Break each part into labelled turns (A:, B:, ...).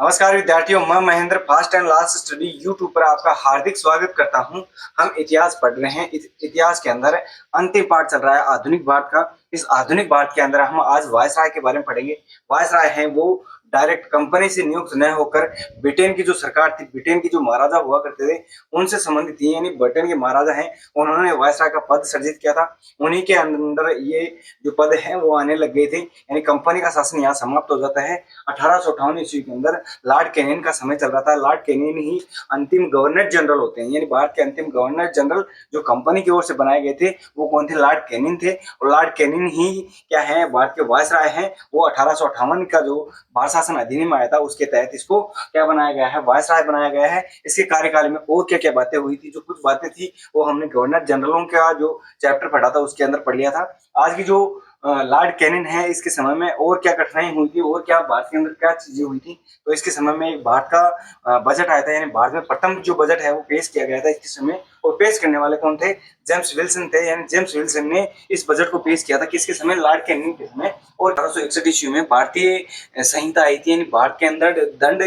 A: नमस्कार विद्यार्थियों, मैं Mahendra fast and last study YouTube पर आपका हार्दिक स्वागत करता हूं। हम इतिहास पढ़ रहे हैं। इतिहास के अंदर अंतिम पार्ट चल रहा है आधुनिक भारत का। इस आधुनिक भारत के अंदर हम आज वायसराय के बारे में पढ़ेंगे। वायसराय हैं वो डायरेक्ट कंपनी से नियुक्त न होकर ब्रिटेन की जो सरकार थी, ब्रिटेन की जो महाराजा हुआ करते थे उनसे संबंधित थी। यानी ब्रिटेन के महाराजा हैं, उन्होंने वायसराय का पद सृजित किया था। उन्हीं के अंदर ये जो पद है वो आने लग गए थे। यानी कंपनी का शासन यहाँ समाप्त हो जाता है। 1858 ईस्वी के अंदर लॉर्ड कैनिंग का समय चल रहा था। लॉर्ड कैनिंग ही अंतिम गवर्नर जनरल होते हैं, यानी भारत के अंतिम गवर्नर जनरल जो कंपनी की ओर से बनाए गए थे वो कौन थे? लॉर्ड कैनिंग थे। और लॉर्ड कैनिंग ही क्या है? भारत के वायसराय हैं। वो 1858 का जो भारत शासन अधिनियम आया था उसके तहत इसको क्या बनाया गया है? वायसराय बनाया गया है। इसके कार्यकाल में और क्या क्या बातें हुई थी? जो कुछ बातें थी वो हमने गवर्नर जनरलों का जो चैप्टर पढ़ा था उसके अंदर पढ़ लिया था। आज की जो लॉर्ड कैनिंग है इसके समय में और क्या कठिनाई हुई थी और क्या भारत के अंदर क्या चीजें हुई थी, तो इसके समय में एक भारत का बजट आया था। यानी भारत में प्रथम जो बजट है वो पेश किया गया था इसके समय। और पेश करने वाले कौन थे? जेम्स विल्सन थे। यानी जेम्स विल्सन ने इस बजट को पेश किया था किसके समय? लॉर्ड कैनिंग के समय। और 1861 ईस्वी में भारतीय संहिता आई थी। यानी भारत के अंदर दंड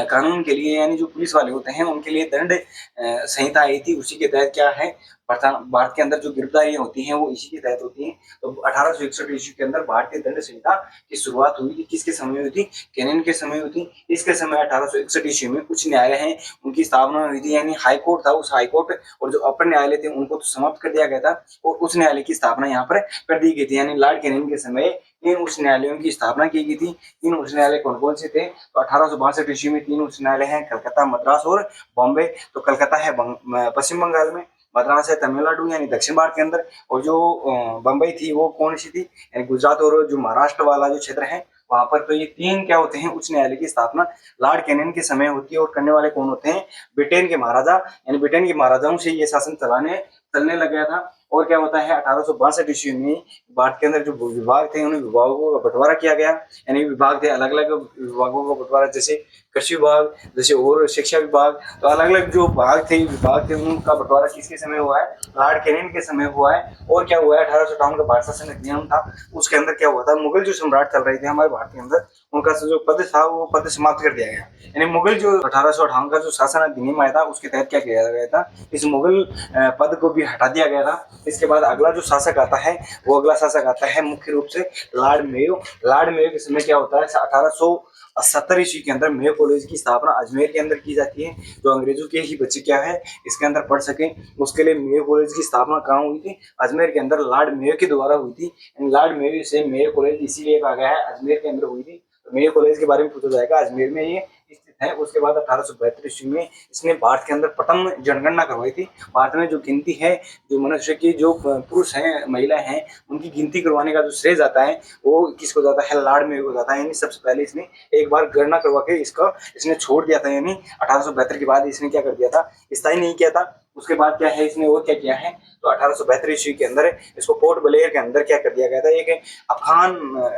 A: कानून के लिए, यानी जो पुलिस वाले होते हैं उनके लिए दंड संहिता आई थी। उसी के तहत क्या है, भारत के अंदर जो गिरफ्तारियां होती हैं वो इसी के तहत होती हैं। तो 1861 ईस्वी के अंदर भारतीय दंड संहिता की शुरुआत हुई थी। किसके समय हुई थी? कैनिंग के समय हुई थी। इसके समय 1861 ईस्वी में उच्च न्यायालय है उनकी स्थापना हुई थी। यानी हाई कोर्ट था, उस हाई कोर्ट और जो अपर न्यायालय थे उनको तो समाप्त कर दिया गया था और उच्च न्यायालय की स्थापना यहाँ पर कर दी गई थी। यानी लॉर्ड कैनिंग के समय तीन उच्च न्यायालयों की स्थापना की गई थी। तीन उच्च न्यायालय कौन कौन से थे? तो 1862 ईस्वी में तीन उच्च न्यायालय हैं, कलकत्ता, मद्रास और बॉम्बे। तो कलकत्ता है पश्चिम बंगाल में, मद्रास है तमिलनाडु यानी दक्षिण भारत के अंदर, और जो बम्बई थी वो कौन सी थी? यानी गुजरात और जो महाराष्ट्र वाला जो क्षेत्र है वहां पर। तो ये तीन क्या होते हैं? उच्च न्यायालय की स्थापना लॉर्ड कैनिंग के समय होती है। और करने वाले कौन होते हैं? ब्रिटेन के महाराजा। यानी ब्रिटेन के महाराजाओं से ये शासन चलने लग गया था। और क्या होता है? 1862 ईस्वी में भारत के अंदर जो विभाग थे उन विभागों का बंटवारा किया गया। यानी विभाग थे, अलग अलग विभागों का बंटवारा, जैसे कृषि विभाग, जैसे और शिक्षा विभाग। तो अलग अलग जो विभाग थे उनका बंटवारा किसके समय हुआ है? लॉर्ड कैनिंग के समय हुआ है। और क्या हुआ है? 1858 का भारत शासन अधिनियम था, उसके अंदर क्या हुआ था? मुगल जो सम्राट चल रहे थे हमारे भारत के अंदर, उनका जो पद था वो पद समाप्त कर दिया गया। यानी मुगल जो 1858 का जो शासन अधिनियम आया था उसके तहत क्या किया गया था? इस मुगल पद को भी हटा दिया गया था। इसके बाद अगला जो शासक आता है वो अगला शासक आता है मुख्य रूप से लॉर्ड मेयो। लॉर्ड मेयो के समय क्या होता है? 1870 ईस्वी के अंदर मेयो कॉलेज की स्थापना अजमेर के अंदर की जाती है। जो अंग्रेजों के ही बच्चे क्या है इसके अंदर पढ़ सके, उसके लिए मेयो कॉलेज की स्थापना कहाँ हुई थी? अजमेर के अंदर लॉर्ड मेयो के द्वारा हुई थी। लॉर्ड मेयो से मेयो कॉलेज इसीलिए कहा गया है अजमेर के अंदर हुई थी। तो मेयो कॉलेज के बारे में पूछा जाएगा, अजमेर में ये स्थित है। उसके बाद 1872 ईस्वी में इसने भारत के अंदर प्रथम जनगणना करवाई थी। भारत में जो गिनती है, जो मनुष्य की जो पुरुष हैं, महिला हैं, उनकी गिनती करवाने का जो श्रेय जाता है वो किसको जाता है? लॉर्ड मेयो को जाता है। यानी सबसे पहले इसने एक बार गणना करवा के इसने छोड़ दिया था। यानी 1872 के बाद इसने क्या कर दिया था? स्थायी नहीं किया था। उसके बाद क्या है इसने और क्या किया है? तो 1872 ईस्वी के अंदर इसको पोर्ट ब्लेयर के अंदर क्या कर दिया गया था? एक अफगान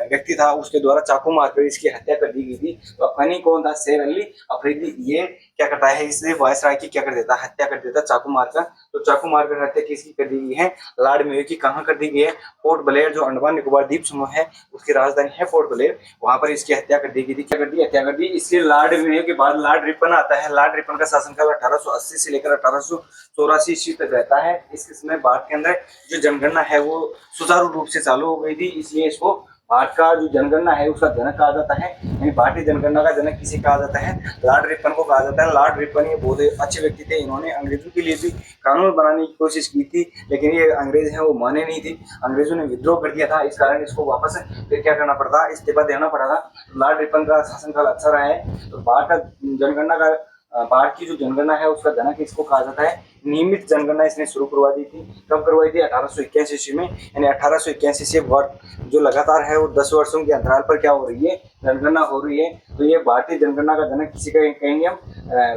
A: व्यक्ति था, उसके द्वारा चाकू मारकर इसकी हत्या कर दी गई थी। तो अफगानी कौन था? शेर अली अफरीदी। ये क्या करता है? इसलिए वायसराय की क्या कर देता? हत्या कर देता चाकू मारकर। तो चाकू मारकर हत्या किसकी कर दी गई है? लॉर्ड मेयो की। कहाँ कर दी गई है? पोर्ट ब्लेयर, जो अंडमान निकोबार द्वीप समूह है उसकी राजधानी है पोर्ट ब्लेयर, वहां पर इसकी हत्या कर दी गई थी। क्या कर दी? हत्या कर दी। इसलिए लॉर्ड मेयो के बाद लॉर्ड रिपन आता है। लॉर्ड रिपन का शासनकाल 1880 से लेकर 1884 ईस्वी तक रहता है। इस समय भारत के अंदर जो जनगणना है वो सुचारू रूप से चालू हो गई थी। इसलिए इसको भारत का जो जनगणना है उसका जनक कहा जाता है। यानी भारतीय जनगणना का जनक किसे कहा जाता है? लॉर्ड रिपन को कहा जाता है। लॉर्ड रिपन ये बहुत अच्छे व्यक्ति थे। इन्होंने अंग्रेजों के लिए भी कानून बनाने की कोशिश की थी, लेकिन ये अंग्रेज हैं वो माने नहीं थी। अंग्रेजों ने विद्रोह कर दिया था, इस कारण इसको वापस फिर क्या करना पड़ा था? इस्तीफा देना पड़ा था। लॉर्ड रिपन का शासनकाल अच्छा रहा है। तो भारत का जनगणना का भारत की जो जनगणना है उसका जनक इसको कहा जाता है। नियमित जनगणना इसने शुरू करवा दी थी। कब करवाई थी? 1881 ईस्वी में। यानी 1881 से वर्ष जो लगातार है वो 10 वर्षों के अंतराल पर क्या हो रही है? जनगणना हो रही है। तो ये भारतीय जनगणना का जनक किसी का कहेंगे हम?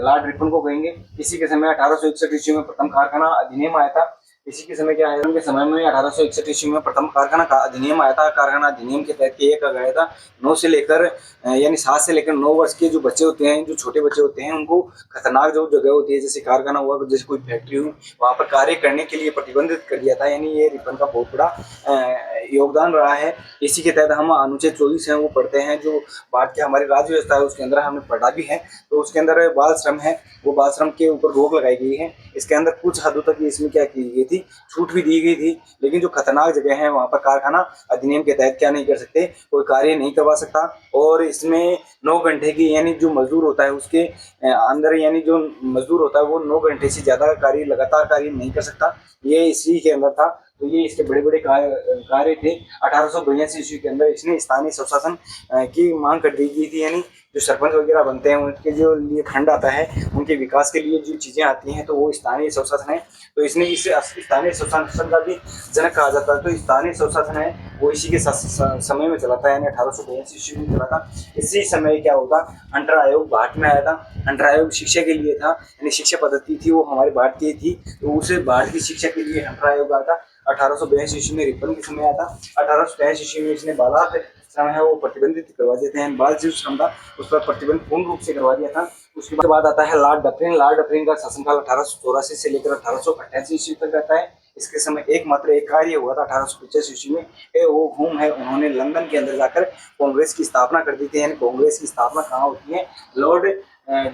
A: लॉर्ड रिपन को कहेंगे। इसी के समय 1861 ईस्वी में प्रथम कारखाना अधिनियम आया था। इसी के समय क्या है, उनके समय में 1861 ईस्वी में प्रथम कारखाना का अधिनियम आया था। कारखाना अधिनियम के तहत ये कहा गया था 9 से लेकर यानी 7 से लेकर 9 वर्ष के जो बच्चे होते हैं, जो छोटे बच्चे होते हैं, उनको खतरनाक जो जगह होती है जैसे कारखाना हुआ, जैसे कोई फैक्ट्री हुई, वहाँ पर कार्य करने के लिए प्रतिबंधित कर दिया था। यानी ये रिपन का बहुत बड़ा योगदान रहा है। इसी के तहत हम अनुच्छेद 24 है वो पढ़ते हैं, जो भारत की हमारी राज्य व्यवस्था है उसके अंदर हमने पढ़ा भी है। तो उसके अंदर बाल श्रम है, वो बाल श्रम के ऊपर रोक लगाई गई है। इसके अंदर कुछ हदों तक इसमें क्या की गई थी, छूट भी दी गई थी, लेकिन जो खतरनाक जगह है वहाँ पर कारखाना अधिनियम के तहत क्या नहीं कर सकते, कोई कार्य नहीं करवा सकता। और इसमें 9 घंटे की यानी जो मजदूर होता है उसके अंदर यानी जो मजदूर होता है वो 9 घंटे से ज्यादा कार्य लगातार कार्य नहीं कर सकता, ये इसी के अंदर था। तो ये इसके बड़े बड़े कार्य थे। 1882 ईस्वी के अंदर इसने स्थानीय स्वशासन की मांग कर दी गई थी, यानी जो सरपंच वगैरह बनते हैं उनके जो लिए फंड आता है, उनके विकास के लिए जो चीजें आती हैं, तो वो स्थानीय स्वशासन है। तो इसने इसे स्थानीय स्वशासन का भी जनक कहा जाता है। तो स्थानीय स्वशासन है वो इसी के समय में चला था, यानी 1882 ईस्वी में चला था। इसी समय क्या होता, हंटर आयोग भारत में आया था। हंटर आयोग शिक्षा के लिए था, यानी शिक्षा पद्धति थी वो हमारे भारत की थी, तो उसे भारत की शिक्षा के लिए हंटर आयोग आया था। 1882 ईस्वी में रिपन के समय आया था। 1883 ईस्वी में इसने बालात श्रम है वो प्रतिबंधित करवा देते हैं, बाल जीव श्रम था उस पर प्रतिबंध पूर्ण रूप से करवा दिया था। उसके बाद आता है लॉर्ड डफरिन। लॉर्ड डफरिन का शासनकाल 1884 से लेकर 1888 ईस्वी तक रहता है। इसके समय एकमात्र एक कार्य हुआ था 1850 ईस्वी में, वो होम है, उन्होंने लंदन के अंदर जाकर कांग्रेस की स्थापना कर दी थी। यानी कांग्रेस की स्थापना कहाँ होती है, लॉर्ड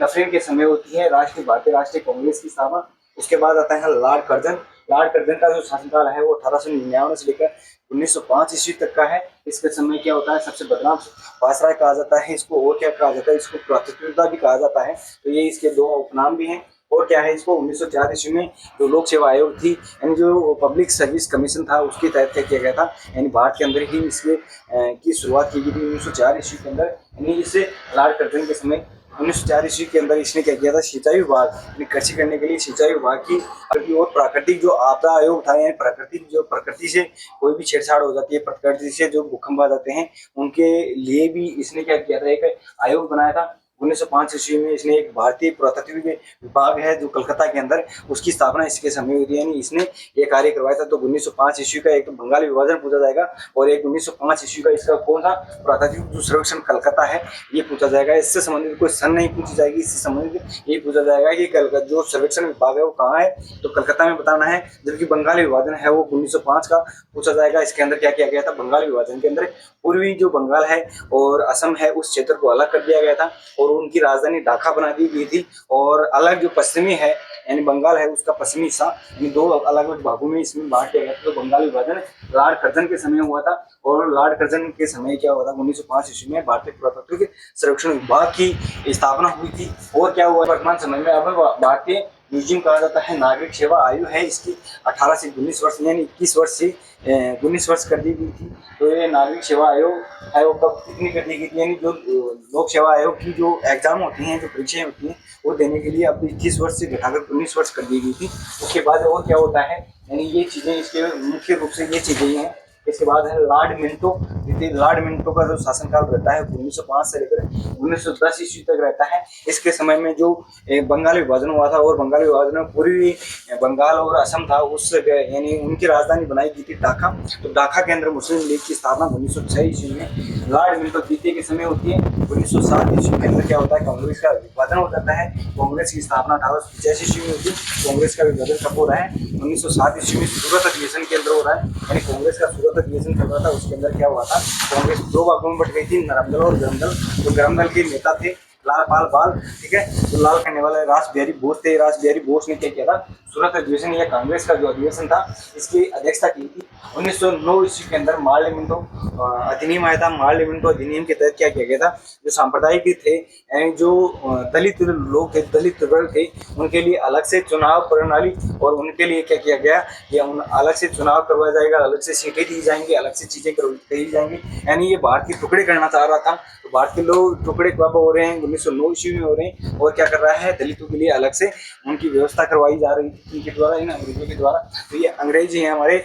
A: डफरिन के समय होती है, भारतीय राष्ट्रीय कांग्रेस की स्थापना। उसके बाद आता है लॉर्ड कर्जन। लॉर्ड कर्जन का जो शासनकाल है वो 1899 से लेकर 1905 ईस्वी तक का है। इसके समय क्या होता है, सबसे बदनाम वायसराय कहा जाता है इसको, और क्या कहा जाता है इसको, प्राधिकृता भी कहा जाता है। तो ये इसके 2 उपनाम भी हैं। और क्या है, इसको 1904 ईस्वी में जो लोक सेवा आयोग थी, यानी जो पब्लिक सर्विस कमीशन था, उसके तहत क्या किया गया था, यानी भारत के अंदर ही इसके की शुरुआत की गई थी 1904 ईस्वी के अंदर। यानी इसे लॉर्ड कर्जन के समय 1904 ईस्वी के अंदर इसने क्या किया था, सिंचाई विभाग कृषि करने के लिए सिंचाई विभाग की और प्राकृतिक जो आपदा आयोग था, यानी प्रकृति से कोई भी छेड़छाड़ हो जाती है, प्रकृति से जो भूकंप आ जाते हैं, उनके लिए भी इसने क्या किया था, एक आयोग बनाया था। 1905 ईस्वी में इसने एक भारतीय पुरातत्व विभाग है जो कलकत्ता के अंदर, उसकी स्थापना इसके समय हुई थी, यानी इसने ये कार्य करवाया था। तो 1905 ईस्वी का एक बंगाली विभाजन पूछा जाएगा, और एक 1905 ईस्वी का इसका कौन सा पुरातत्व जो सर्वेक्षण कलकत्ता है ये पूछा जाएगा। इससे संबंधित कोई सन नहीं पूछी जाएगी, इससे संबंधित ये पूछा जाएगा कि कलकत्ता जो सर्वेक्षण विभाग है वो कहाँ है, तो कलकत्ता में बताना है। जबकि बंगाली विभाजन है वो 1905 का पूछा जाएगा। इसके अंदर क्या किया गया था, बंगाली विभाजन के अंदर पूर्वी जो बंगाल है और असम है उस क्षेत्र को अलग कर दिया गया था, और उनकी राजधानी ढाका बना दी गई थी। और अलग जो पश्चिमी है यानी बंगाल है उसका पश्चिमी हिस्सा, यानी 2 अलग अलग भागों में इसमें बांट दिया गया था। तो बंगाल विभाजन लॉर्ड कर्जन के समय हुआ था, और लॉर्ड कर्जन के समय क्या हुआ था, 1905 ईस्वी में भारतीय पुरातत्व सर्वेक्षण विभाग की स्थापना हुई थी। और क्या हुआ, वर्तमान समय में अब भारतीय म्यूजियम कहा जाता है। नागरिक सेवा आयु है इसकी 18 से 19 वर्ष, यानी 21 वर्ष से 19 वर्ष कर दी गई थी। तो ये नागरिक सेवा आयोग है वो कब कितनी कर दी गई थी, यानी जो लोक सेवा आयोग की जो एग्जाम होती हैं, जो परीक्षाएं होती हैं, वो देने के लिए अब 21 वर्ष से घटाकर 19 वर्ष कर दी गई थी। उसके बाद और क्या होता है, यानी ये चीज़ें इसके मुख्य रूप से ये चीज़ें हैं। इसके बाद है लॉर्ड मिंटो। लॉर्ड मिंटो का जो शासनकाल रहता है 1905 से लेकर 1910 ईस्वी तक रहता है। इसके समय में जो बंगाल विभाजन हुआ था, और बंगाल विभाजन में पूर्वी बंगाल और असम था, उस यानी उनकी राजधानी बनाई गई थी ढाका। तो ढाका के अंदर मुस्लिम लीग की स्थापना 1906 ईस्वी में लॉर्ड मिंटो द्वितीय के समय होती है। 1907 ईस्वी के अंदर क्या होता है, कांग्रेस का विभाजन हो जाता है। कांग्रेस की स्थापना 1885 ईस्वी में होती है। कांग्रेस का विभाजन कब हो रहा है, 1907 ईस्वी में सूरत अधिवेशन के अंदर हो रहा है। यानी कांग्रेस का सूरत अधिवेशन चल रहा था, उसके अंदर क्या हुआ था, कांग्रेस 2 भागों में बट गई थी, नरम दल और गरम दल। तो गरम दल के नेता थे लाल पाल बाल, ठीक है, तो लाल करने वाले रास बिहारी बोस थे। रास बिहारी बोस ने क्या किया था, सूरत अधिवेशन या कांग्रेस का जो अधिवेशन था इसकी अध्यक्षता की थी। 1909 ईस्वी के अंदर मार्लिमिंटो अधिनियम आया था। मार्लिमिंटो अधिनियम के तहत क्या किया गया था, जो सांप्रदायिक थे यानी जो दलित लोग थे, दलित वर्ग थे, उनके लिए अलग से चुनाव प्रणाली, और उनके लिए क्या किया गया, या उन अलग से चुनाव करवाया जाएगा, अलग से सीटें दी जाएंगी, अलग से चीजें कही जाएंगी। यानी ये भारत के टुकड़े करना चाह रहा था। तो भारत के लोग टुकड़े कब हो रहे हैं, 1909 ईस्वी में हो रहे हैं। और क्या कर रहा है, दलितों के लिए अलग से उनकी व्यवस्था करवाई जा रही थी इनके द्वारा, इन अंग्रेजों के द्वारा। तो ये अंग्रेज ही हैं हमारे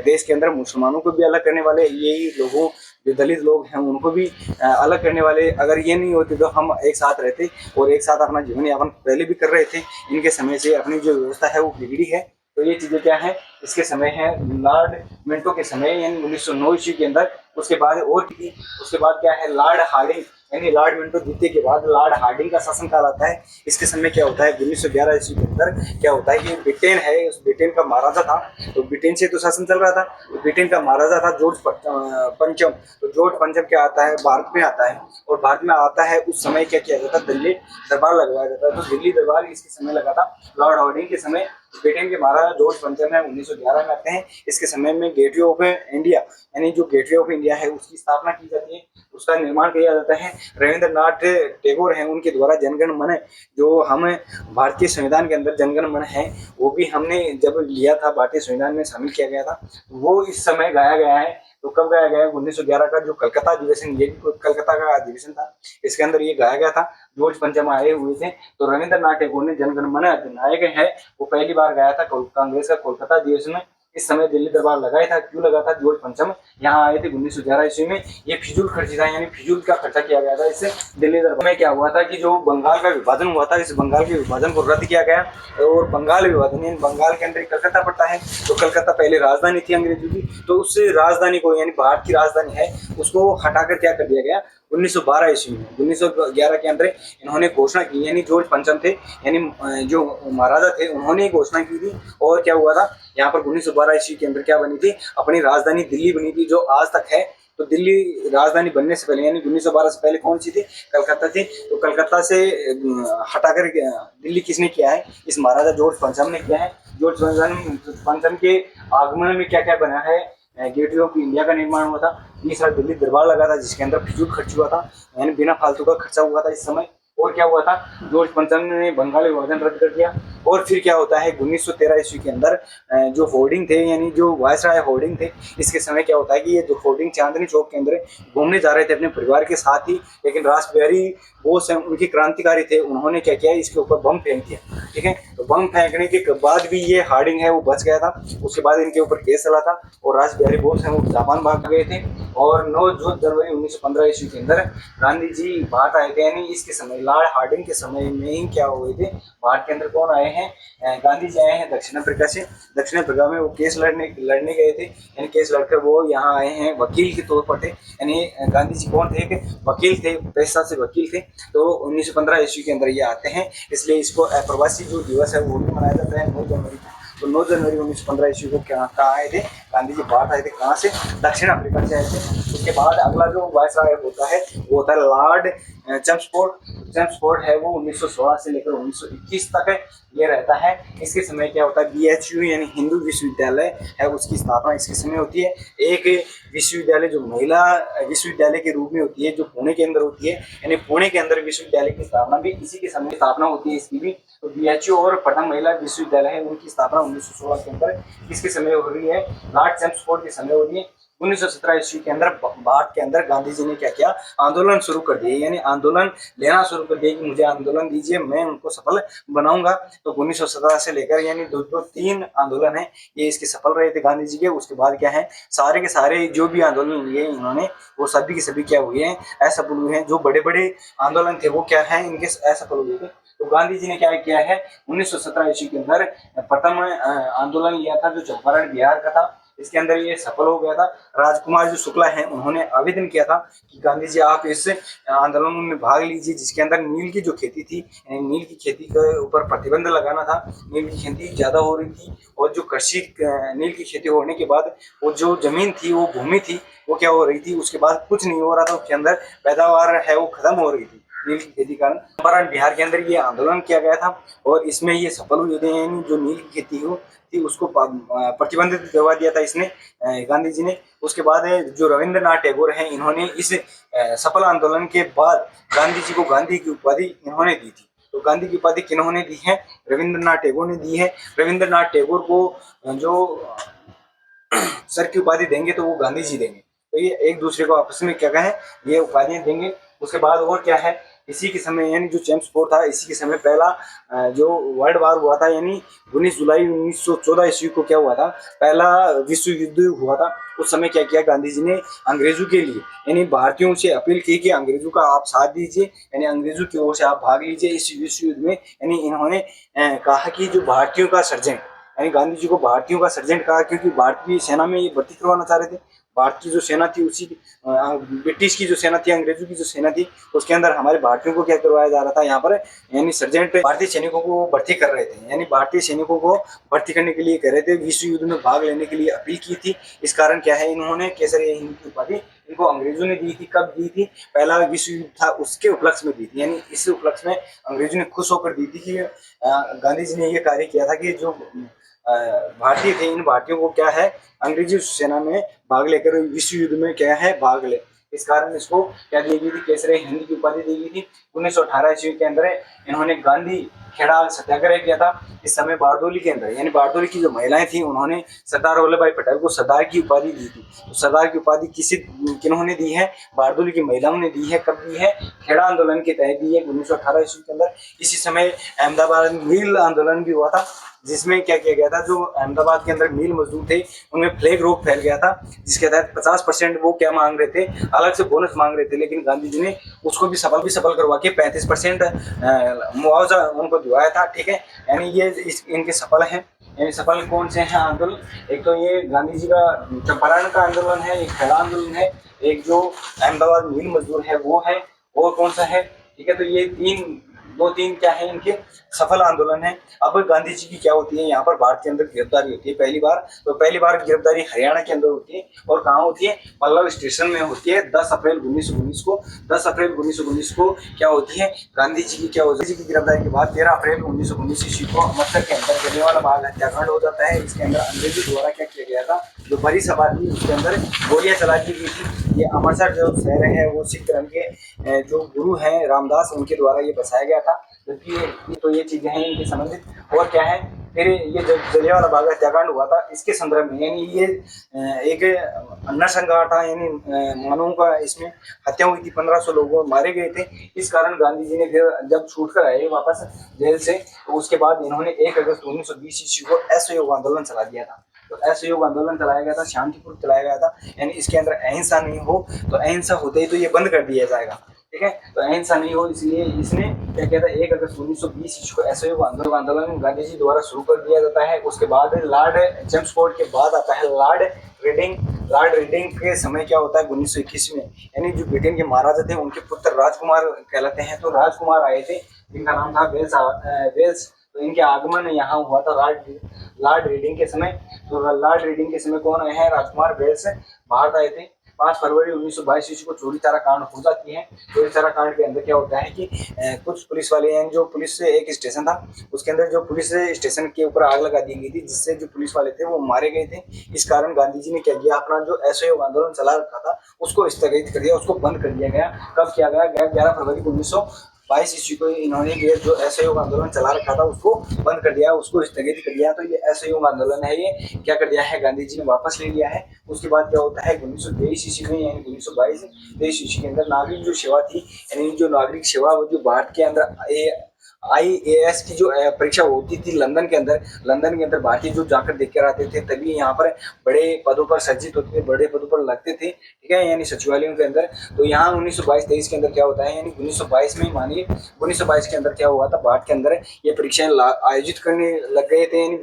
A: देश के अंदर, मुसलमानों को भी अलग करने वाले, यही लोगों जो दलित लोग हैं उनको भी अलग करने वाले। अगर ये नहीं होते तो हम एक साथ रहते और एक साथ अपना जीवन यापन पहले भी कर रहे थे। इनके समय से अपनी जो व्यवस्था है वो बिगड़ी है। तो ये चीजें क्या है, इसके समय है लॉर्ड मिंटो के समय यानी 1909 ईस्वी के अंदर। उसके बाद और की उसके बाद क्या है, लॉर्ड हार्डिंग यानी लॉर्ड मिंटो द्वितीय के बाद लॉर्ड हार्डिंग का शासनकाल आता है। इसके समय क्या होता है, 1911 ईस्वी के अंदर क्या होता है कि ब्रिटेन है, उस ब्रिटेन का महाराजा था, तो ब्रिटेन से तो शासन चल रहा था, तो ब्रिटेन का महाराजा था जॉर्ज पंचम। तो जॉर्ज पंचम क्या आता है, भारत में आता है, और भारत में आता है उस समय क्या किया जाता है, दिल्ली दरबार लगवाया जाता है। तो दिल्ली दरबार इसके समय लगा था लॉर्ड हार्डिंग के समय। ब्रिटेन के महाराजा जॉर्ज पंचम है 1911 में आते हैं। इसके समय में गेटवे ऑफ इंडिया यानी जो गेटवे ऑफ इंडिया है उसकी स्थापना की जाती है, उसका निर्माण किया जाता है। रविंद्रनाथ टैगोर हैं उनके द्वारा जनगण मन, जो हम भारतीय संविधान के अंदर जनगण मन है, वो भी हमने जब लिया था भारतीय संविधान में शामिल किया गया था, वो इस समय गाया गया है। तो कब गाया गया है, 1911 का जो कलकत्ता अधिवेशन, ये भी कलकत्ता का अधिवेशन था, इसके अंदर ये गाया गया था। जॉर्ज पंचम आए हुए थे, तो रविंद्रनाथ टैगोर ने जनगण मन अधिनायक है वो पहली बार गाया था कांग्रेस का कोलकाता अधिवेशन में। इस समय दिल्ली दरबार लगाया था, क्यों लगा था, जॉर्ज पंचम यहाँ आए थे 1911 ईस्वी में। ये फिजूल खर्ची था, यानी फिजूल का खर्चा किया गया था इससे। दिल्ली दरबार में क्या हुआ था कि जो बंगाल का विभाजन हुआ था, इस बंगाल के विभाजन को रद्द किया गया, और बंगाल विभाजन यानी बंगाल के अंदर कलकत्ता पड़ता है, तो कलकत्ता पहले राजधानी थी अंग्रेजों की, तो उस राजधानी को यानी भारत की राजधानी है उसको हटाकर क्या कर दिया गया 1912 ईस्वी में। 1911 के अंदर इन्होंने घोषणा की, यानी जॉर्ज पंचम थे यानी जो महाराजा थे उन्होंने घोषणा की थी। और क्या हुआ था, यहाँ पर 1912 ईस्वी के अंदर क्या बनी थी, अपनी राजधानी दिल्ली बनी थी, जो आज तक है। तो दिल्ली राजधानी बनने से पहले यानी 1912 से पहले कौन सी थी, कलकत्ता थी। तो कलकत्ता से हटाकर दिल्ली किसने किया है, इस महाराजा जॉर्ज पंचम ने किया है। जॉर्ज पंचम के आगमन में क्या क्या बना है, गेटवे ऑफ इंडिया का निर्माण हुआ था, तीसरा दिल्ली दरबार लगा था जिसके अंदर फिजूल खर्च हुआ था, यानी बिना फालतू का खर्चा हुआ था इस समय। और क्या हुआ था, जॉर्ज पंचम ने बंगाल विभाजन रद्द कर दिया। और फिर क्या होता है 1913 ईस्वी के अंदर जो होर्डिंग थे यानी जो वायसराय होर्डिंग थे, इसके समय क्या होता है कि ये जो होर्डिंग चांदनी चौक के अंदर घूमने जा रहे थे अपने परिवार के साथ ही, लेकिन रासबिहारी बोस हैं उनके क्रांतिकारी थे, उन्होंने क्या किया इसके ऊपर बम फेंक दिया। ठीक है, तो बम फेंकने के बाद भी ये हार्डिंग है वो बच गया था। उसके बाद इनके ऊपर केस चला था और रासबिहारी बोस हैं वो जापान भाग गए थे। और 9 जनवरी 1915 ईस्वी के अंदर गांधी जी भारत आए थे, यानी इसके समय लॉर्ड हार्डिंग के समय में ही क्या हुए थे, भारत के अंदर कौन आए हैं, गांधी जी आए हैं दक्षिण अफ्रीका से। दक्षिण अफ्रीका में वो केस लड़ने गए थे, यानी केस लड़कर वो यहाँ आए हैं वकील के तौर पर थे। यानी गांधी जी कौन थे, वकील थे, पेशा से वकील थे। तो 1915 ईस्वी के अंदर ये आते हैं, इसलिए इसको अप्रवासी जो दिवस है वो भी मनाया जाता है 9 जनवरी को। तो 9 जनवरी 1915 ईस्वी को कहाँ आए थे गांधी जी, भारत आए थे, कहाँ से, दक्षिण अफ्रीका से आए थे। उसके बाद अगला जो वायसराय होता है वो होता है लॉर्ड चैम्सफोर्ड है, वो 1916 से लेकर 1921 तक ये रहता है। इसके समय क्या होता है, BHU यानी हिंदू विश्वविद्यालय है उसकी स्थापना इसके समय होती है। एक विश्वविद्यालय जो महिला विश्वविद्यालय के रूप में होती है, जो पुणे के अंदर होती है, यानी पुणे के अंदर विश्वविद्यालय की स्थापना भी इसी के समय स्थापना होती है इसकी भी। तो BHU और प्रथम महिला विश्वविद्यालय है उनकी स्थापना 1916 के अंदर किसके समय हो रही है, लॉर्ड चैम्सफोर्ड के समय हो रही है। 1917 ईस्वी के अंदर भारत के अंदर गांधी जी ने क्या किया, आंदोलन शुरू कर दिए, यानी आंदोलन लेना शुरू कर दिए कि मुझे आंदोलन दीजिए, मैं उनको सफल बनाऊंगा। तो 1917 से लेकर यानी 3 आंदोलन है ये इसके सफल रहे थे गांधी जी के। उसके बाद क्या है, सारे के सारे जो भी आंदोलन लिए इन्होंने वो सभी के सभी क्या हुए हैं, असफल हुए हैं। जो बड़े बड़े आंदोलन थे वो क्या है, इनके असफल हुए थे। तो गांधी जी ने क्या किया है, 1917 ईस्वी के अंदर प्रथम आंदोलन लिया था जो चंपारण बिहार का था, इसके अंदर ये सफल हो गया था। राजकुमार जो शुक्ला हैं उन्होंने आवेदन किया था कि गांधी जी आप इस आंदोलन में भाग लीजिए, जिसके अंदर नील की जो खेती थी, नील की खेती के ऊपर प्रतिबंध लगाना था। नील की खेती ज्यादा हो रही थी और जो कृषि नील की खेती होने के बाद वो जो जमीन थी, वो भूमि थी, वो क्या हो रही थी, उसके बाद कुछ नहीं हो रहा था, उसके अंदर पैदावार है वो खत्म हो रही थी नील की खेती कारण। चंपारण बिहार के अंदर ये आंदोलन किया गया था और इसमें ये सफल हुए थे, यानी जो नील की खेती हो थी उसको प्रतिबंधित करवा दिया था इसने, गांधी जी ने। उसके बाद जो रविंद्रनाथ टैगोर हैं इन्होंने इस सफल आंदोलन के बाद गांधी जी को गांधी की उपाधि इन्होंने दी थी। तो गांधी की उपाधि किन्होंने दी है, रविंद्रनाथ टैगोर ने दी है। रविंद्रनाथ टैगोर को जो सर की उपाधि देंगे तो वो गांधी जी देंगे, तो ये एक दूसरे को आपस में क्या कहें, ये उपाधियां देंगे। उसके बाद और क्या है, इसी के समय यानी जो चैम्सफोर्ड था इसी के समय पहला जो वर्ल्ड वार हुआ था, यानी 19 जुलाई 1914 ईस्वी को क्या हुआ था, पहला विश्व युद्ध हुआ था। उस समय क्या किया गांधी जी ने, अंग्रेजों के लिए यानी भारतीयों से अपील की कि अंग्रेजों का आप साथ दीजिए, यानी अंग्रेजों की ओर से आप भाग लीजिए इस विश्व युद्ध में। यानी इन्होंने कहा कि जो भारतीयों का सर्जन यानी गांधी जी को भारतीयों का सर्जेंट कहा, क्योंकि भारतीय सेना में ये भर्ती करवाना चाह रहे थे। भारत की जो सेना थी उसी ब्रिटिश की जो सेना थी, अंग्रेजों की जो सेना थी, उसके अंदर हमारे भारतीयों को क्या करवाया जा रहा था यहाँ पर, यानी सर्जेंट भारतीय सैनिकों को भर्ती कर रहे थे। यानी भारतीय सैनिकों को भर्ती करने के लिए कह रहे थे, विश्व युद्ध में भाग लेने के लिए अपील की थी। इस कारण क्या है, इन्होंने केसरिया हिंद की उपाधि इनको अंग्रेजों ने दी थी। कब दी थी? पहला विश्व युद्ध था उसके उपलक्ष्य में दी थी। यानी इस उपलक्ष्य में अंग्रेजों ने खुश होकर दी थी कि गांधी जी ने ये कार्य किया था कि जो भारतीय थे, इन भारतीयों को क्या है, अंग्रेजी सेना में भाग लेकर विश्व युद्ध में क्या है, भाग ले। इस कारण इसको क्या दी गई थी, केसरी हिंद की उपाधि दी गई थी। 1918 ईस्वी के अंदर इन्होंने गांधी खेड़ा सत्याग्रह किया था। इस समय बारडोली के अंदर, यानी बारडोली की जो महिलाएं थी, उन्होंने सरदार वल्लभ भाई पटेल को सरदार की उपाधि दी थी। तो सरदार की उपाधि किन्होंने दी है? बारडोली की महिलाओं ने दी है। कब दी है? खेड़ा आंदोलन के तहत दी है 1918 ईस्वी के अंदर। इसी समय अहमदाबाद मिल आंदोलन भी हुआ था, जिसमें क्या किया गया था, जो अहमदाबाद के अंदर मिल मजदूर थे उनमें प्लेग रोग फैल गया था, जिसके तहत 50% वो क्या मांग रहे थे, अलग से बोनस मांग रहे थे। लेकिन गांधी जी ने उसको भी सफल करवा के 35% मुआवजा उनको दिवाया था। ठीक है, यानी ये इनके सफल हैं। यानी सफल कौन से हैं आंदोलन? एक तो ये गांधी जी का चंपारण का आंदोलन है, एक खेड़ा आंदोलन है, एक जो अहमदाबाद मिल मजदूर है वो है, और कौन सा है? ठीक है, तो ये दो तीन क्या है इनके सफल आंदोलन है। अब गांधी जी की क्या होती है, यहाँ पर भारत के अंदर गिरफ्तारी होती है पहली बार गिरफ्तारी हरियाणा के अंदर होती है। और कहाँ होती है? पल्लव स्टेशन में होती है 10 अप्रैल 1919 को। 10 अप्रैल 1919 को क्या होती है, गांधी जी की क्या होती है, जी की गिरफ्तारी के बाद 13 अप्रैल 1919 ईस्वी को अमृतसर के अंदर जलियांवाला बाग हत्याकांड हो जाता है। इसके अंदर अंग्रेजों द्वारा क्या किया गया था, जो बड़ी सभा थी उसके अंदर गोलियां चला दी गई थी। ये अमृतसर जो शहर है वो सिख धर्म के जो गुरु हैं रामदास, उनके द्वारा ये बसाया गया था। जबकि तो ये चीजें हैं इनके संबंधित। और क्या है, फिर ये जब जलियांवाला बाग हत्याकांड हुआ था, इसके संदर्भ में, यानी ये एक नरसंहार था, यानी मानवों का इसमें हत्या हुई थी, 1500 लोग मारे गए थे। इस कारण गांधी जी ने फिर जब छूट कर आए वापस जेल से, तो उसके बाद इन्होंने 1 अगस्त 1920 ईस्वी को असहयोग आंदोलन चला दिया था। तो असहयोग आंदोलन चलाया गया था, शांतिपूर्ण चलाया गया था। यानी इसके अंदर अहिंसा नहीं हो, तो अहिंसा होते ही तो ये बंद कर दिया जाएगा। ठीक है, तो अहिंसा नहीं हो, इसलिए इसने क्या किया था, 1 अगस्त 1920 ईस्वी को असहयोग आंदोलन गांधी जी द्वारा शुरू कर दिया जाता है। उसके बाद लॉर्ड चेम्सफोर्ड के बाद आता है लॉर्ड रीडिंग। लॉर्ड रीडिंग के समय क्या होता है 1921 में, यानी जो ब्रिटेन के महाराजा थे उनके पुत्र राजकुमार कहलाते हैं, तो राजकुमार आए थे जिनका नाम था वेल्स। तो इनके आगमन यहाँ हुआ था लॉर्ड रीडिंग के समय। तो लॉर्ड रीडिंग के समय कौन आए हैं? राजकुमार वेल्स भारत आए थे। 5 फरवरी 1922 ईस्वी को चोरी चारा कांड हो जाती है। चोरी चारा कांड के अंदर क्या होता है कि कुछ पुलिस वाले हैं, जो पुलिस से एक स्टेशन था उसके अंदर जो पुलिस स्टेशन के ऊपर आग लगा दी गई थी, जिससे जो पुलिस वाले थे वो मारे गए थे। इस कारण गांधी जी ने क्या किया, अपना जो असहयोग आंदोलन चला रखा था उसको स्थगित कर दिया, उसको बंद कर दिया गया। कब किया गया? 11 फरवरी 1922 ईस्वी को इन्होंने ये जो असहयोग आंदोलन चला रखा था उसको बंद कर दिया, उसको स्थगित कर दिया। तो ये असहयोग आंदोलन है, ये क्या कर दिया है, गांधी जी ने वापस ले लिया है। उसके बाद क्या होता है 1923 ईस्वी में, यानी 1922-23 ईस्वी के अंदर नागरिक जो सेवा थी, यानी जो नागरिक सेवा जो भारत के अंदर IAS की जो परीक्षा होती थी लंदन के अंदर भारतीय जो जाकर देख कर आते थे, तभी यहाँ पर बड़े पदों पर सर्जित होते थे, बड़े पदों पर लगते थे। ठीक है, यानी सचिवालयों के अंदर। तो यहाँ 1922-23 के अंदर क्या होता है, यानी 1922 में मानिए 1922 के अंदर क्या हुआ था, भारत के अंदर ये परीक्षाएं आयोजित करने लग गए थे। यानी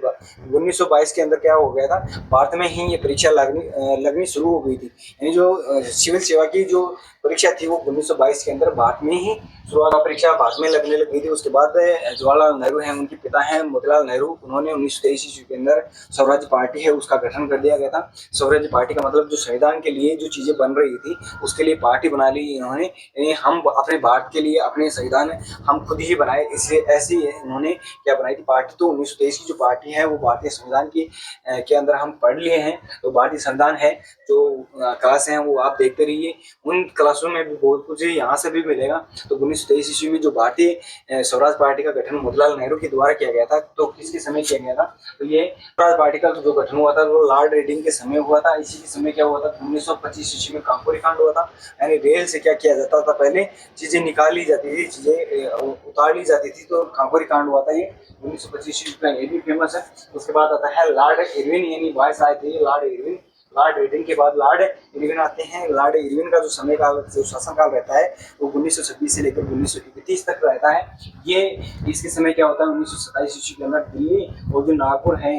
A: 1922 के अंदर क्या हो गया था, भारत में ही ये परीक्षा लगनी शुरू हो गई थी। यानी जो सिविल सेवा की जो परीक्षा थी वो 1922 के अंदर भारत में ही शुरुआत परीक्षा भारत में लगने लग गई थी। उसके बाद जवाहरलाल नेहरू हैं, उनके पिता हैं मोतीलाल नेहरू, उन्होंने 1923 ईस्वी के अंदर स्वराज पार्टी है उसका गठन कर दिया गया था। स्वराज पार्टी का मतलब जो संविधान के लिए जो चीजें बन रही थी उसके लिए पार्टी बना ली इन्होंने। यानी हम अपने भारत के लिए अपने संविधान हम खुद ही बनाए, इसलिए ऐसी इन्होंने क्या बनाई थी पार्टी। तो 1923 की जो पार्टी है वो भारतीय संविधान की के अंदर हम पढ़ लिए हैं। तो भारतीय संविधान है जो क्लास है वो आप देखते रहिए, उन क्लासों में भी बहुत कुछ यहाँ से भी मिलेगा। तो 1923 ईस्वी में जो भारतीय स्वराज पार्टी का गठन मोतीलाल नेहरू के द्वारा किया गया था, तो किसके समय किया गया था, तो ये स्वराज पार्टी का जो गठन हुआ था वो लॉर्ड रीडिंग के समय हुआ था। इसी के समय क्या हुआ था, 1925 ईस्वी में काकोरी कांड हुआ था। यानी रेल से क्या किया जाता था, पहले चीजें निकाल ली जाती थी, चीजें उतार ली जाती थी, तो काकोरी कांड हुआ था ये 1925 ईस्वी का, ये भी फेमस है। उसके बाद आता है लॉर्ड इरविन, यानी वायस आए थे लॉर्ड इरविन, लॉर्ड इरविन के बाद लॉर्ड इरविन आते हैं। लॉर्ड इरविन का जो समय काल, जो शासनकाल रहता है वो 1926 से लेकर 1931 तक रहता है। ये इसके समय क्या होता है, 1927 ईस्वी के अंदर दिल्ली और जो नागपुर है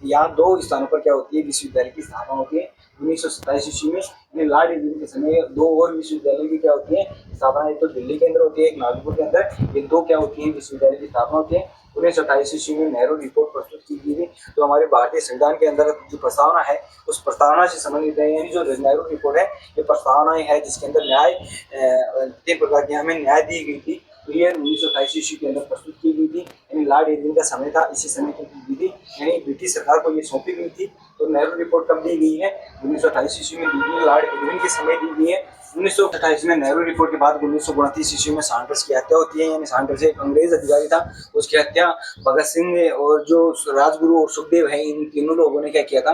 A: यहाँ दो स्थानों पर क्या होती है, विश्वविद्यालय की स्थापना होती है 1927 ईस्वी में। यानी लॉर्ड इरविन के समय दो और विश्वविद्यालय की क्या होती है स्थापना, एक तो दिल्ली के अंदर होती है, एक नागपुर के अंदर, ये दो क्या होती है विश्वविद्यालय की स्थापना होती है। 1928 ईस्वी में नेहरू रिपोर्ट प्रस्तुत की गई थी, तो हमारे भारतीय संविधान के अंदर जो प्रस्तावना है उस प्रस्तावना से संबंधित है। यानी जो नेहरू रिपोर्ट है ये प्रस्तावना है जिसके अंदर न्याय 3 प्रकार की हमें न्याय दी गई थी, तो ये 1928 ईस्वी के अंदर प्रस्तुत की गई थी। यानी लॉर्ड इरविन का समय था, इसी समय की दी गई थी, यानी ब्रिटिश सरकार को ये सौंपी गई थी। तो नेहरू रिपोर्ट कब दी गई है, 1928 ईस्वी में दी गई, लॉर्ड इरविन के समय दी गई है। 1928 में नेहरू रिपोर्ट के बाद 1929 ईस्वी में सैंडर्स की हत्या होती है। यानी सैंडर्स एक अंग्रेज अधिकारी था, उसकी हत्या भगत सिंह और जो राजगुरु और सुखदेव है, इन तीनों लोगों ने क्या किया था,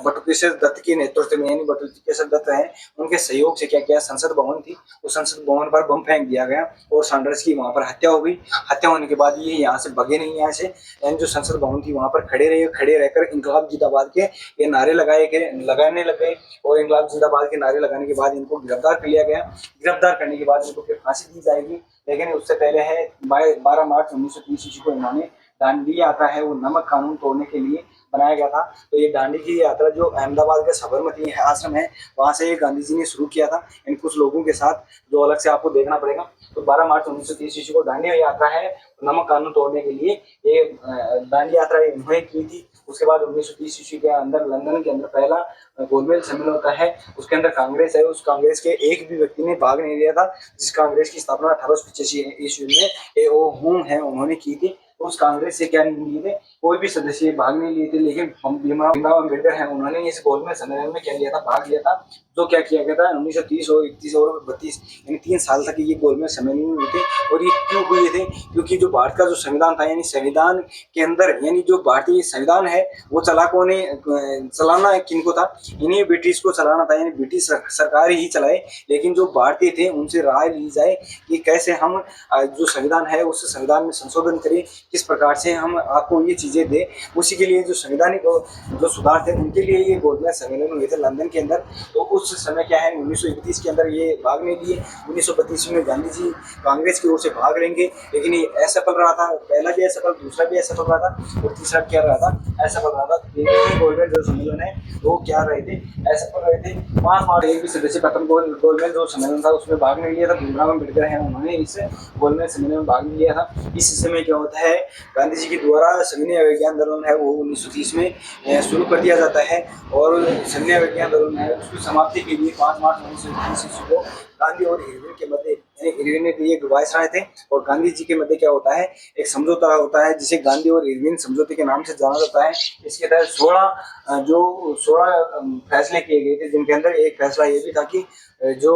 A: बटुकेश्वर दत्त के नेतृत्व में, यानी बटुकेश्वर दत्त है उनके सहयोग से क्या किया, संसद भवन थी, उस संसद भवन पर बम फेंक दिया गया और सैंडर्स की वहां पर हत्या हो गई। हत्या होने के बाद ये यहाँ से भगे नहीं, यहाँ से यानी जो संसद भवन थी वहां पर खड़े रहकर इंकलाब जिंदाबाद के ये नारे लगाने लग गए और इंकलाब जिंदाबाद के नारे लगाने के बाद इनको गिरफ्तार कर लिया गया। गिरफ्तार करने के बाद इनको फिर फांसी दी जाएगी, लेकिन उससे पहले है 12 मार्च 1930 ईस्वी को इन्होंने दांडी यात्रा है वो नमक कानून तोड़ने के लिए बनाया गया था। तो ये दांडी की यात्रा जो अहमदाबाद के साबरमती आश्रम है वहां से ये गांधी जी ने शुरू किया था, इन कुछ लोगों के साथ, जो अलग से आपको देखना पड़ेगा। तो 12 मार्च 1930 ईस्वी को दांडी यात्रा है नमक कानून तोड़ने के लिए ये दांडी यात्रा इन्होंने की थी। उसके बाद 1930 ईस्वी के अंदर लंदन के अंदर पहला गोलमेज सम्मेलन होता है, उसके अंदर कांग्रेस है, उस कांग्रेस के एक भी व्यक्ति ने भाग नहीं लिया था, जिस कांग्रेस की स्थापना 1885 ईस्वी में ए.ओ. होम है उन्होंने की थी। उस कांग्रेस से क्या नहीं लिए थे, कोई भी सदस्य भाग नहीं लिए थे, लेकिन भीमराव अम्बेडकर है उन्होंने इस गोलमेज सम्मेलन में क्या लिया था, भाग लिया था। तो क्या किया गया था 1930 और 31 और 32 यानी 3 साल तक ये गोलमेज सम्मेलन हुए थे। और ये क्यों हुए थे, क्योंकि जो भारत का जो संविधान था, यानी संविधान के अंदर, यानी जो भारतीय संविधान है वो चलाना किनको था, इन्हीं ब्रिटिश को चलाना था, यानी ब्रिटिश सरकार ही चलाए, लेकिन जो भारतीय थे उनसे राय ली जाए कि कैसे हम जो संविधान है उस संविधान में संशोधन करें, किस प्रकार से हम आपको ये चीजें दें। उसी के लिए जो संवैधानिक जो सुधार थे उनके लिए ये गोलमेज सम्मेलन हुए थे लंदन के अंदर। तो उस समय क्या है 1931 के अंदर ये भाग नहीं लिए, 1932 में गांधी जी कांग्रेस की ओर से भाग लेंगे, लेकिन ये असफल रहा था, पहला भी असफल, दूसरा भी असफल रहा था और तीसरा क्या रहा था, असफल रहा था। गोलमेज जो सम्मेलन है वो क्या रहे थे, असफल रहे थे। 5 मार्च एक भी सदस्य प्रथम गोलमेज जो सम्मेलन था उसमें भाग नहीं लिया था, भीमराव अम्बेडकर है उन्होंने इस गोलमेज सम्मेलन में भाग लिया था। इस समय क्या होता है, गांधी जी के द्वारा सविनय अवज्ञा आंदोलन है वो 1930 में शुरू कर दिया जाता है और सविनय अवज्ञा आंदोलन है उसकी समाप्ति के लिए 5 मार्च 1930 ईस्वी को गांधी और इरविन के मध्य, इरविन ने ये वायसराय थे और गांधी जी के मध्य क्या होता है, एक समझौता होता है जिसे गांधी और इरविन समझौते के नाम से जाना जाता है। इसके तहत 16 फैसले किए गए थे, जिनके अंदर एक फैसला ये भी था कि जो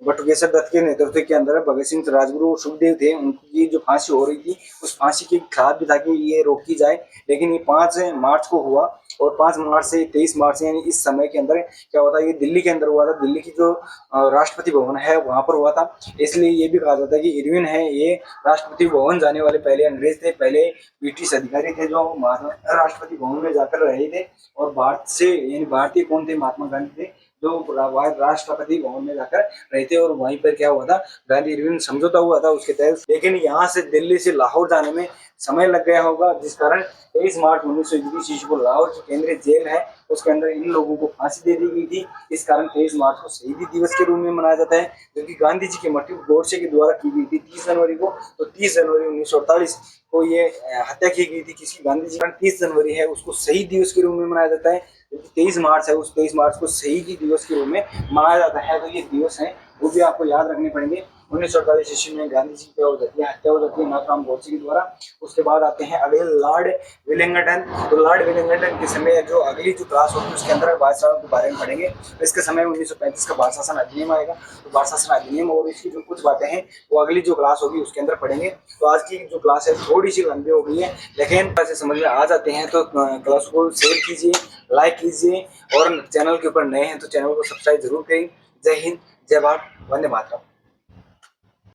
A: बटुकेश्वर दत्त के नेतृत्व के अंदर भगत सिंह, राजगुरु और सुखदेव थे, उनकी जो फांसी हो रही थी उस फांसी के खिलाफ भी था कि ये रोकी जाए, लेकिन ये 5 मार्च को हुआ और 5 मार्च से 23 मार्च यानी इस समय के अंदर क्या होता है, ये दिल्ली के अंदर हुआ था, दिल्ली की जो राष्ट्रपति भवन है वहां पर हुआ था। इसलिए ये भी कहा जाता है कि इरविन है ये राष्ट्रपति भवन जाने वाले पहले अंग्रेज थे, पहले ब्रिटिश अधिकारी थे जो राष्ट्रपति भवन में जाकर रहे थे। और भारत से यानी भारतीय कौन थे, महात्मा गांधी थे जो राष्ट्रपति भवन में जाकर रहे थे और वहीं पर क्या हुआ था, गांधी इरविन समझौता हुआ था उसके तहत। लेकिन यहाँ से दिल्ली से लाहौर जाने में समय लग गया होगा, जिस कारण 23 मार्च 1931 ईस्वी को लाहौर जो केंद्रीय जेल है उसके अंदर इन लोगों को फांसी दे दी गई थी। इस कारण 23 मार्च को शहीदी दिवस के रूप में मनाया जाता है, क्योंकि गांधी जी की मृत्यु गोडसे के द्वारा की गई थी 30 जनवरी को। तो 30 जनवरी 1948 को ये हत्या की गई थी किसी गांधी जी। 30 जनवरी है उसको शहीद दिवस के रूप में मनाया जाता है, 23 मार्च है उस 23 मार्च को शहीदी दिवस के रूप में मनाया जाता है। तो ये दिवस है वो भी आपको याद रखने पड़ेंगे। 1948 ईस्वी में गांधी जी की हत्या हो जाती है नाथूराम गोडसे के द्वारा। उसके बाद आते हैं अगले लॉर्ड विलिंगटन। तो लॉर्ड विलिंगटन के समय जो अगली जो क्लास होगी उसके अंदर बादशाह के बारे में पढ़ेंगे। तो इसके समय 1935 का भारत शासन अधिनियम आएगा, तो भारत शासन अधिनियम और इसकी जो कुछ बातें हैं वो अगली जो क्लास होगी उसके अंदर पढ़ेंगे। तो आज की जो क्लास है थोड़ी सी लंबी हो गई है, लेकिन ऐसे समझ में आ जाते हैं। तो क्लास को शेयर कीजिए, लाइक कीजिए और चैनल के ऊपर नए हैं तो चैनल को सब्सक्राइब जरूर करें। जय हिंद, जय भारत, वंदे मातरम।